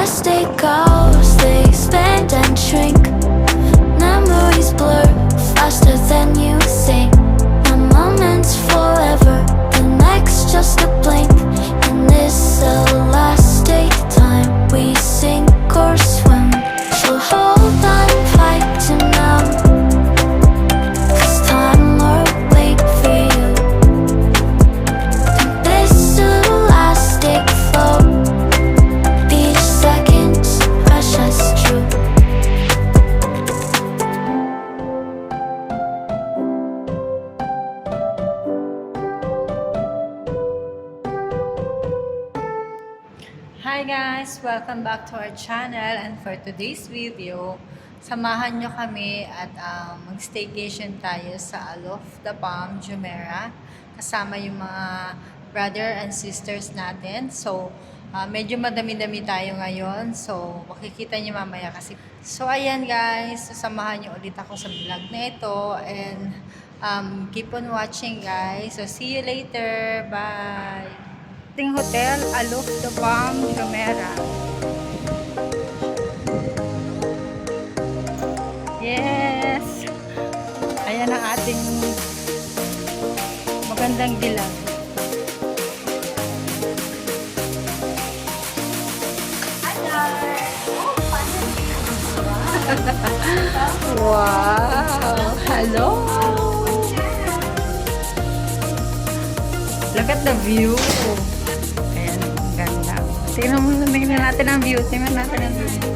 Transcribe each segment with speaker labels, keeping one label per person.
Speaker 1: as they go, they expand and shrink. Memories blur faster than you think. One moment's forever, the next just a blink. In this elastic time, we sink or swim. So hold on tight to now, 'cause time will wait for you. In this elastic flow, each second's precious true.
Speaker 2: Hi guys! Welcome back to our channel, and for today's video, samahan nyo kami at mag-staycation tayo sa Aloe of the Palm, Jumeirah, kasama yung mga brother and sisters natin. So, medyo madami-dami tayo ngayon, so makikita nyo mamaya kasi. So, ayan guys, sasamahan nyo ulit ako sa vlog na ito, and keep on watching guys. So, see you later! Bye! Ating hotel, Aloe of the Palm, Jumeirah. Yes! Ayan ang ating magandang dilag. Wow! Hello! Look at the view! Ayan, ang ganda. Tingnan natin ang view. Tingnan natin ang view.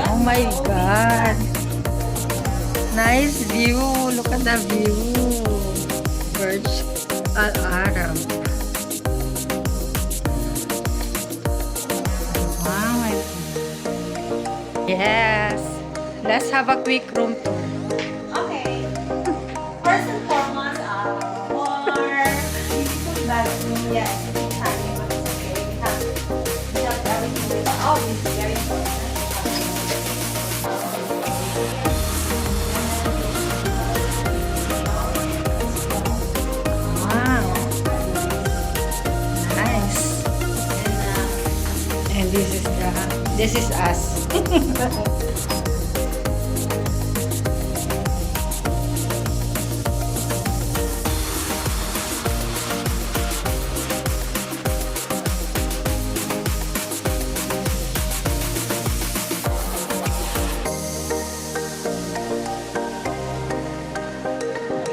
Speaker 2: Oh my God! Nice view! Look at the view! Burj Al Arab. Wow! Yes! Let's have a quick room tour.
Speaker 3: Okay. First and foremost, for beautiful bathroom, yes, it's tiny, but it's okay. We have everything with this is very important.
Speaker 2: Wow! Nice! And this is us.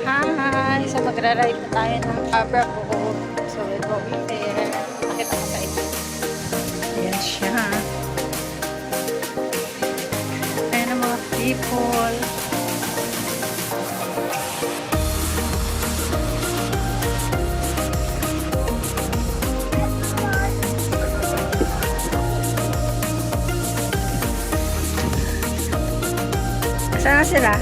Speaker 2: Hi! So magra-ride na tayo ng Abra Boat. So we're going there. Nakita ko sa inyo. Ayan siya. Ayan ang mga people. Saan na sila?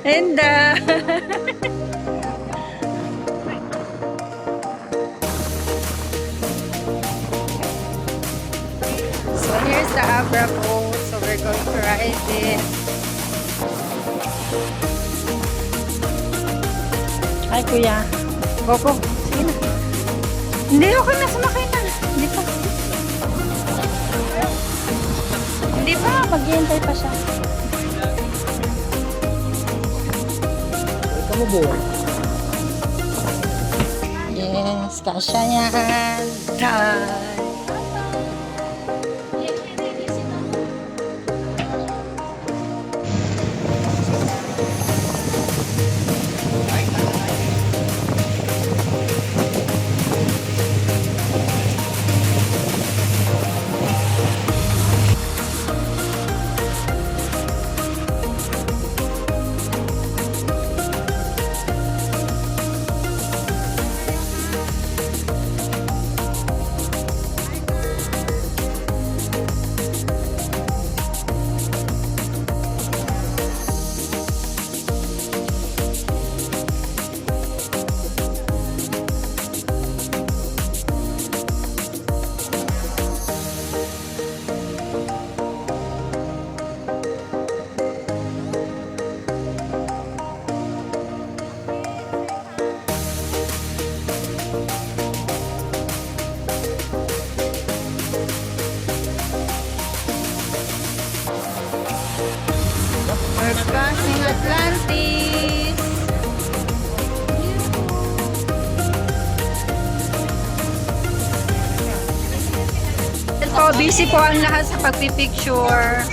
Speaker 2: Enda. So here's the Abra boat. So we're going to ride it. Ay kuya. Go po. Sige na. Hindi, okay na. Sumakay na. Hindi pa. Hindi pa. Maghihintay pa siya. Yes, kasya yan. Time. busy po ang lahat sa pagpipicture.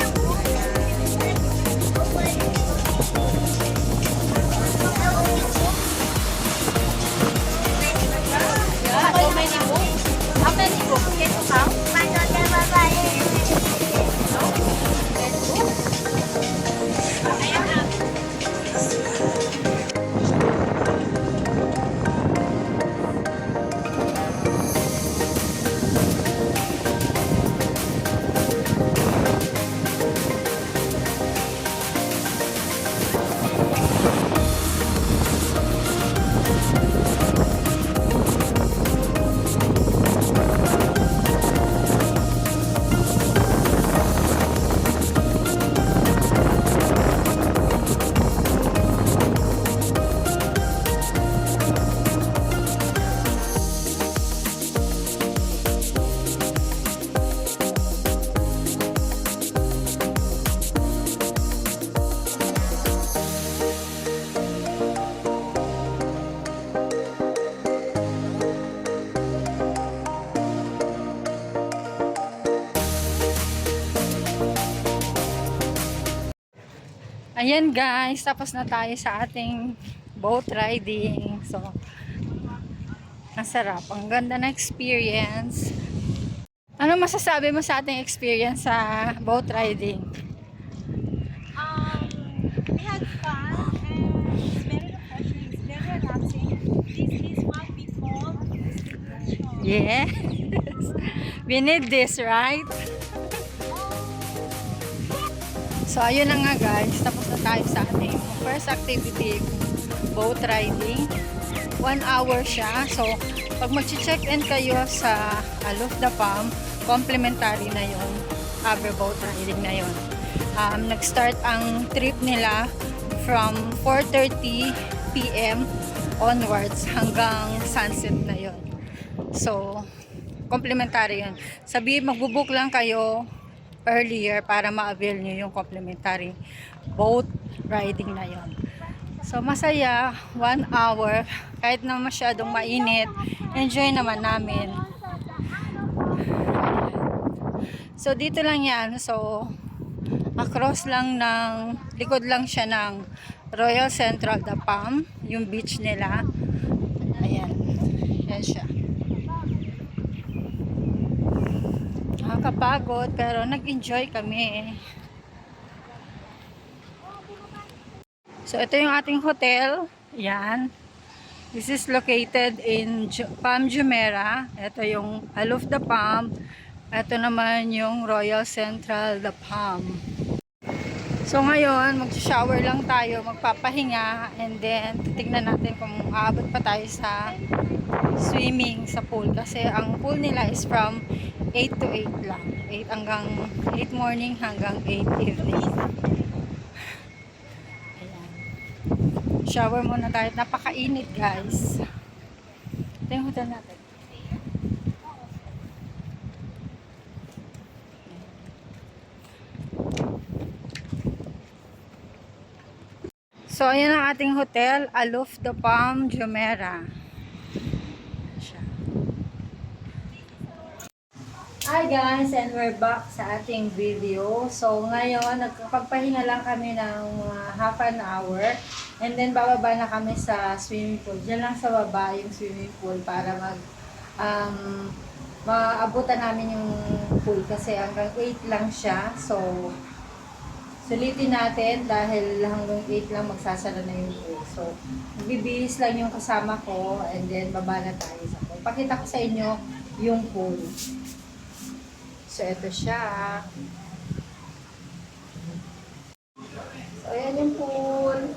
Speaker 2: Ayan guys, tapos na tayo sa ating boat riding. So, ang sarap. Ang ganda na experience. Ano masasabi mo sa ating experience sa boat riding?
Speaker 3: We had fun and it's very refreshing. It's very relaxing. This is what we call destination.
Speaker 2: Yes. We need this, right? So, ayun na nga guys. Tapos na tayo sa ating first activity, boat riding. 1 hour siya. So, pag mag-check-in kayo sa Alof the Palm, complimentary na yon, cover boat riding na yon. Nag-start ang trip nila from 4:30 p.m. onwards hanggang sunset na yon. So, complimentary yun. Sabi, magbubook lang kayo earlier para ma-avail nyo yung complimentary boat riding na yon. So, masaya, 1 hour, kahit na masyadong mainit, enjoy naman namin. So, dito lang yan. So, across lang ng, likod lang siya ng Royal Central The Palm, yung beach nila. Ayan. Yan siya. Nakakapagod, pero nag-enjoy kami. So, ito yung ating hotel. Yan. This is located in Palm Jumeirah. Ito yung Alof the Palm. Ito naman yung Royal Central The Palm. So, ngayon, mag-shower lang tayo, magpapahinga, and then, titignan natin kung aabot pa tayo sa swimming sa pool. Kasi, ang pool nila is from 8 to 8 lang. 8 morning hanggang 8 evening. Ayan. Shower muna tayo. Napakainit, guys. Ito yung hotel natin. So, ayan ang ating hotel, Alof the Palm, Jumeirah. Siya. Hi guys, and we're back sa ating video. So, ngayon, nagkapagpahinga lang kami ng half an hour. And then, bababa na kami sa swimming pool. Diyan lang sa baba yung swimming pool para maabutan namin yung pool. Kasi hanggang 8 lang siya. So, sulitin natin dahil hanggang 8 lang magsasara na yung pool. So, bibihis lang yung kasama ko and then baba na tayo sa pool. Pakita ko sa inyo yung pool. So, ito siya. So, ayan yung pool.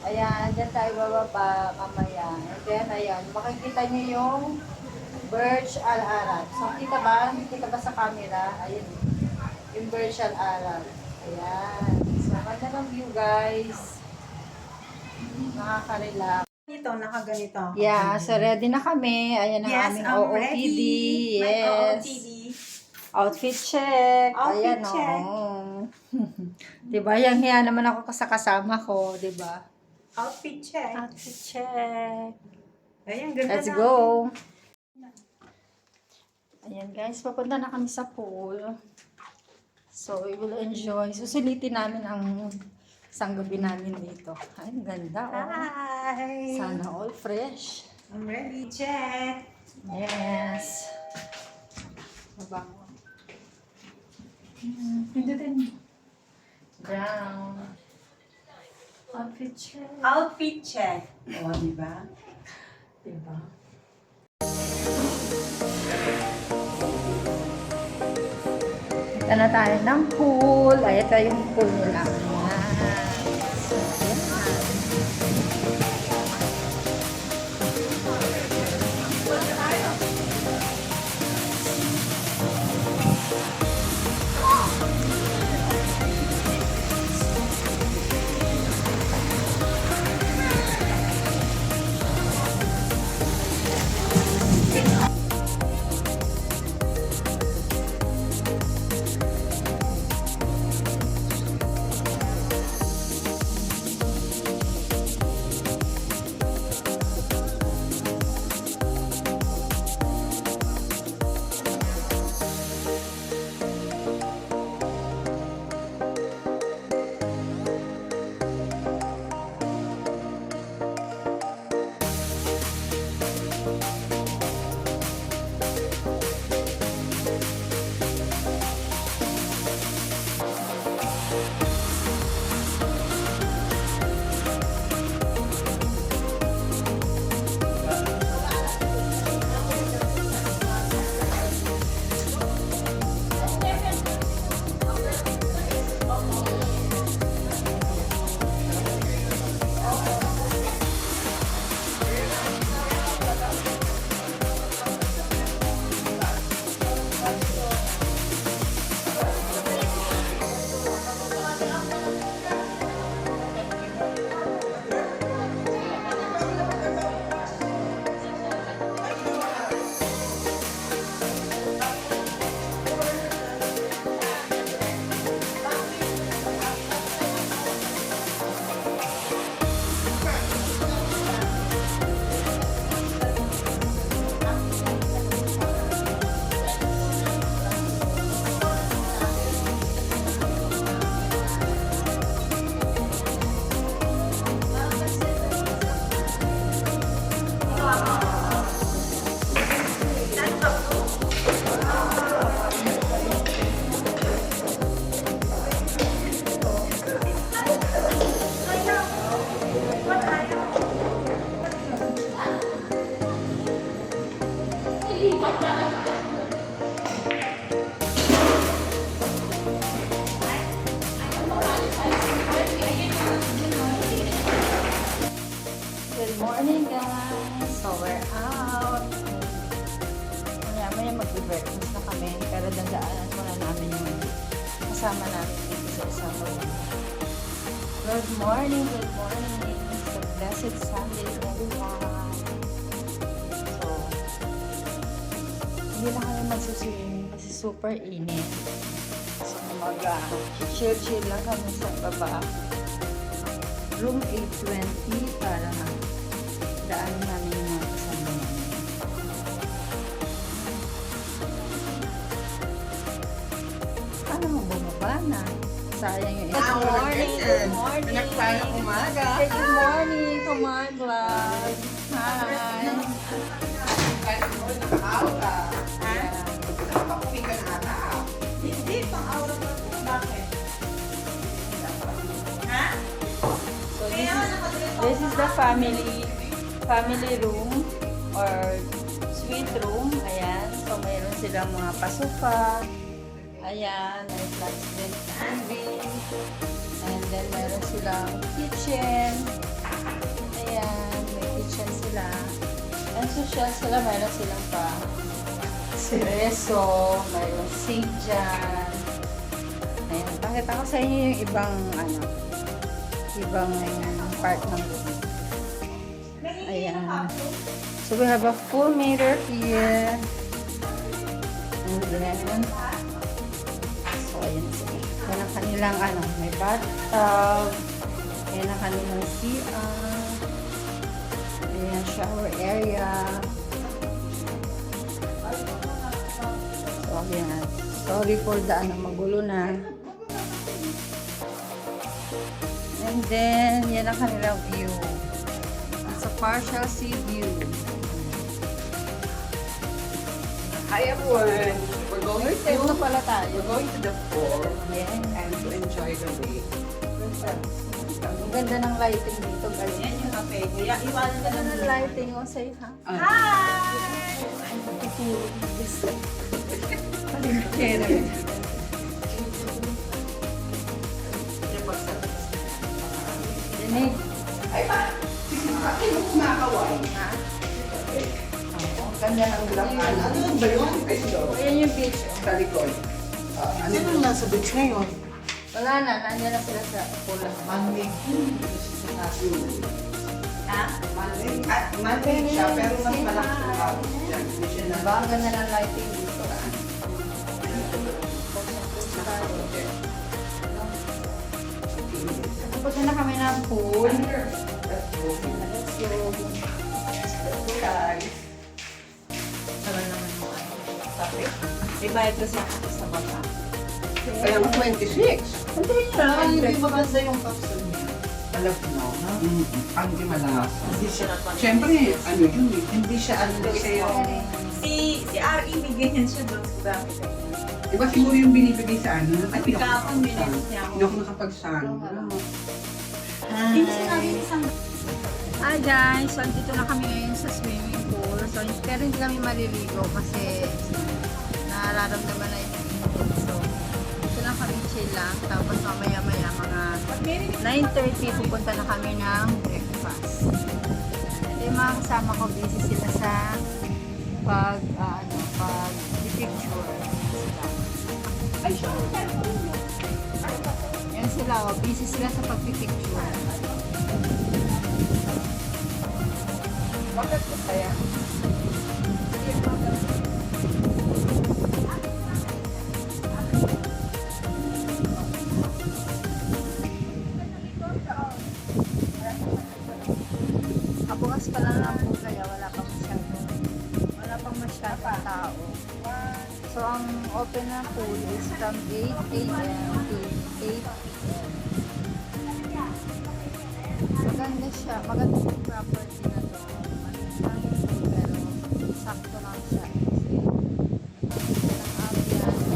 Speaker 2: Ayan, dyan tayo bababa mamaya. And then, ayan, makikita nyo yung Burj Al Arab. So, kita ba sa camera? Ayan, yung Burj Al Arab. Ayan. So, ganda ng view, guys. Nakaka-relax.
Speaker 3: Ito, nakaganito.
Speaker 2: Yeah, so ready na kami. Ayan ang aming
Speaker 3: I'm
Speaker 2: OOTD.
Speaker 3: ready. My
Speaker 2: Yes.
Speaker 3: OOTD.
Speaker 2: Outfit check.
Speaker 3: Outfit
Speaker 2: Ayan,
Speaker 3: check.
Speaker 2: oh. Diba? Yang naman ako sa kasama ko. Diba?
Speaker 3: Outfit check.
Speaker 2: Outfit check.
Speaker 3: Ayan, ganda
Speaker 2: Let's
Speaker 3: natin.
Speaker 2: go. Ayan guys, papunta na kami sa pool. So, we will enjoy. Susulitin namin ang isang gabi namin dito. Ay, ang ganda oh.
Speaker 3: Hi!
Speaker 2: Sana all fresh.
Speaker 3: I'm ready. Check!
Speaker 2: Yes. Mabango. Pindutin. Brown. Outfit check.
Speaker 3: Outfit check. O, diba?
Speaker 2: Diba? Punta na tayo ng pool. Ay, ito yung pool nila. Ayan. So, ayan. Good morning guys! So we're out. Maya mag-breakfast na kami. Pero dandaanan muna namin yung kasama namin dito sa isang room. Good morning! Good morning! It's a blessed Sunday everyone. So, hindi na kami magsuswimming kasi super init. So mag-chill lang kami sa baba. Room 820 para daan namin yung mga kasama namin. Paano mo bumaba na? Sayang yung
Speaker 3: Good morning!
Speaker 2: Good morning!
Speaker 3: Anak tayo ng umaga.
Speaker 2: Hey, good morning! Come on, vlog! Hi!
Speaker 3: Hindi, pang-aura mo. Bakit? Ha?
Speaker 2: So this is the family room or suite room. Ayan. So mayroon silang mga pasupa. Ayan. May flat screen TV. And then mayroon silang kitchen. Ayan. May kitchen sila. And social sila. Mayroon silang pa espresso. Mayroon sink dyan. Ayan. Pakita ko sa inyo yung ibang ibang part ng room. Ayan. So we have a full mirror here. And then, so ayan sila. Yan ang kanilang may bathtub. Yan ang kanilang CR. Ayan, shower area. Yan. Sorry for the magulo na. And then, yan ang kanilang view. It's a partial sea view.
Speaker 4: Hi everyone!
Speaker 2: Ito pala tayo.
Speaker 4: We're going to the fall
Speaker 2: Yes.
Speaker 4: and to enjoy the lake.
Speaker 2: Ang ganda ng lighting dito, guys.
Speaker 3: Yan yung cafe. Kaya iwanan ka
Speaker 2: Ganda
Speaker 3: lang
Speaker 2: ng lighting. Oh, say ha.
Speaker 3: Hi!
Speaker 2: Dinig.
Speaker 4: Ay pa! Bakit mo kumakaway?
Speaker 2: Ang ganda ng
Speaker 4: Ano yun ba yun? Peso?
Speaker 2: Ayan yung beach.
Speaker 4: Sa likod. Ano
Speaker 3: Sino nasa beach ngayon?
Speaker 2: Wala na. Nandiyan na sila sa pula.
Speaker 4: Monday.
Speaker 3: Ha?
Speaker 4: Monday siya, pero mas malaki ang tawag siya. Hindi siya na...
Speaker 2: Diba? Ang ganda ng lighting dito. Tapos na kami ng pool.
Speaker 4: Let's go.
Speaker 2: Let's go.
Speaker 4: Let's go, guys.
Speaker 2: Tagal naman yung ano.
Speaker 4: Sabi?
Speaker 3: May bayad kasi ako sa baba.
Speaker 4: Kaya 26.
Speaker 2: Hindi na.
Speaker 3: Hindi maganda yung capsule niya.
Speaker 4: Malapno, ha? Ang di malakas.
Speaker 3: Hindi siya napansin.
Speaker 4: Siyempre, ano yun eh. Hindi siya ano
Speaker 3: Kasi yung... Si R.E. may ganyan siya doon sa gamit.
Speaker 4: Diba siguro yung binibigay sa ano? Ay,
Speaker 3: Kahapon minutes niya ako.
Speaker 4: Hindi ako nakapag-sun.
Speaker 3: Hindi sinabi ni Sam.
Speaker 2: Hi guys! So, dito na kami ngayon sa swimming pool. So, pero hindi kami maliligo kasi nararamdaman na yung init. So, dito lang kami chill lang. Tapos mamaya-maya mga 9:30 pupunta na kami ng breakfast. Ito yung mga kasama ko. Busy sila sa pag-picture.
Speaker 4: Ay, siya.
Speaker 2: Yan sila, oh. Busy sila sa pag-picture.
Speaker 4: Bakit ko kaya?
Speaker 2: Kabukas pa lang lang po kaya wala pang masyadong tao. So, ang open na pool is from 8 a.m. to 8 p.m. Maganda siya. Maganda yung property na to. Maliit lang yung pool, pero sakto lang siya. Kasi, ang ambiance.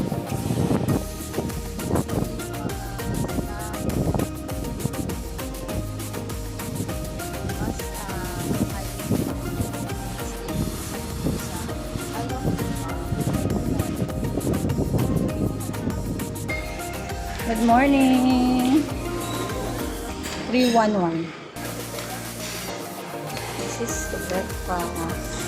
Speaker 2: Good morning! 311. This is the breakfast.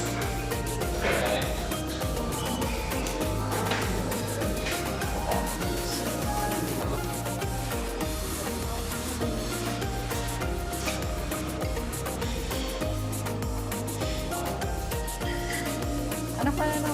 Speaker 2: Ano pala na?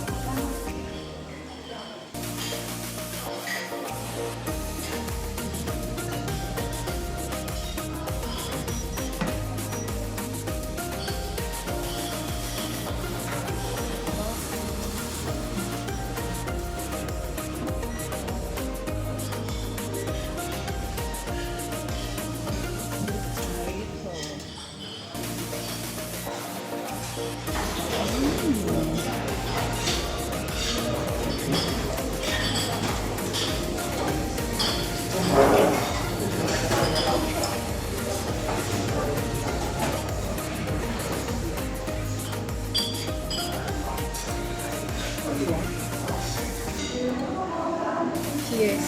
Speaker 2: Cheers.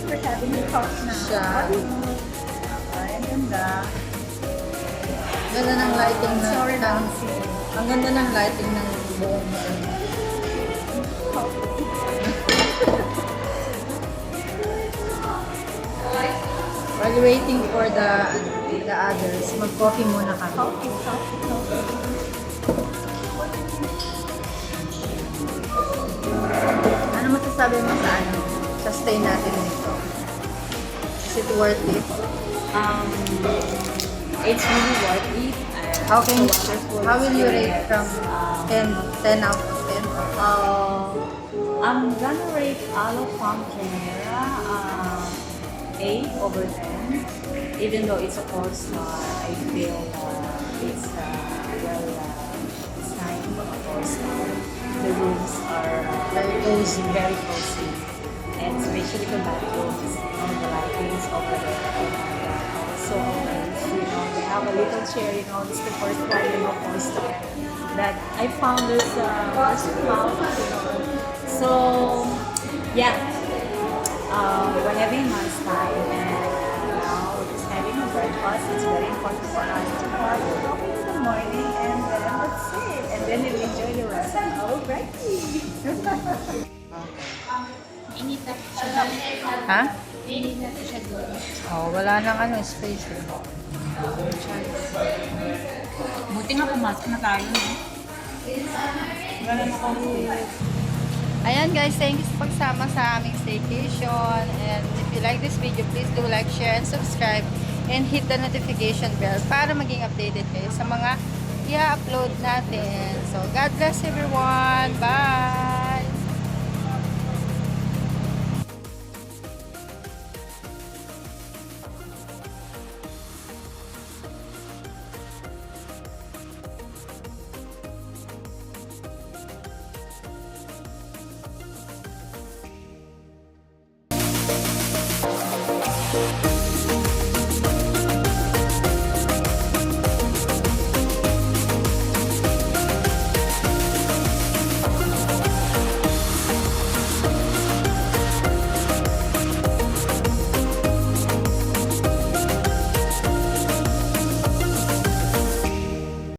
Speaker 3: For having the cup na.
Speaker 2: Siya.
Speaker 3: Ay, ang ganda.
Speaker 2: Ganda ng lighting na.
Speaker 3: Sorry lang.
Speaker 2: Ang ganda ng lighting ng buong. While waiting for the others, mag-coffee muna kami. Ano masasabi mo sa ano? Sa stay natin dito? Is it worth it?
Speaker 3: It's really worth it.
Speaker 2: How will you rate from 10 out of 10?
Speaker 3: I'm gonna rate Aloe Palm Primera 8 over 10. Even though it's a 4-star, I feel it's well designed for a 4-star. The rooms are very cozy, and especially the bathrooms, the lightings over there. And also always, they have a little chair, it's the first one, 4-star. That I found this first house, So, yeah, we're having lunchtime and now we're just having a breakfast. It's very important for us to have coffee in the morning and then that's it. And then we'll enjoy the rest. Alrighty.
Speaker 5: Init na siya doon.
Speaker 2: Ha?
Speaker 5: Init na siya doon.
Speaker 2: Oh, wala nang space.
Speaker 3: Buti nga pumasok na tayo, no? Wala na coffee.
Speaker 2: Ayan guys, thank you sa pagsama sa aming staycation. And if you like this video, please do like, share, and subscribe. And hit the notification bell para maging updated kayo sa mga i-upload natin. So, God bless everyone. Bye!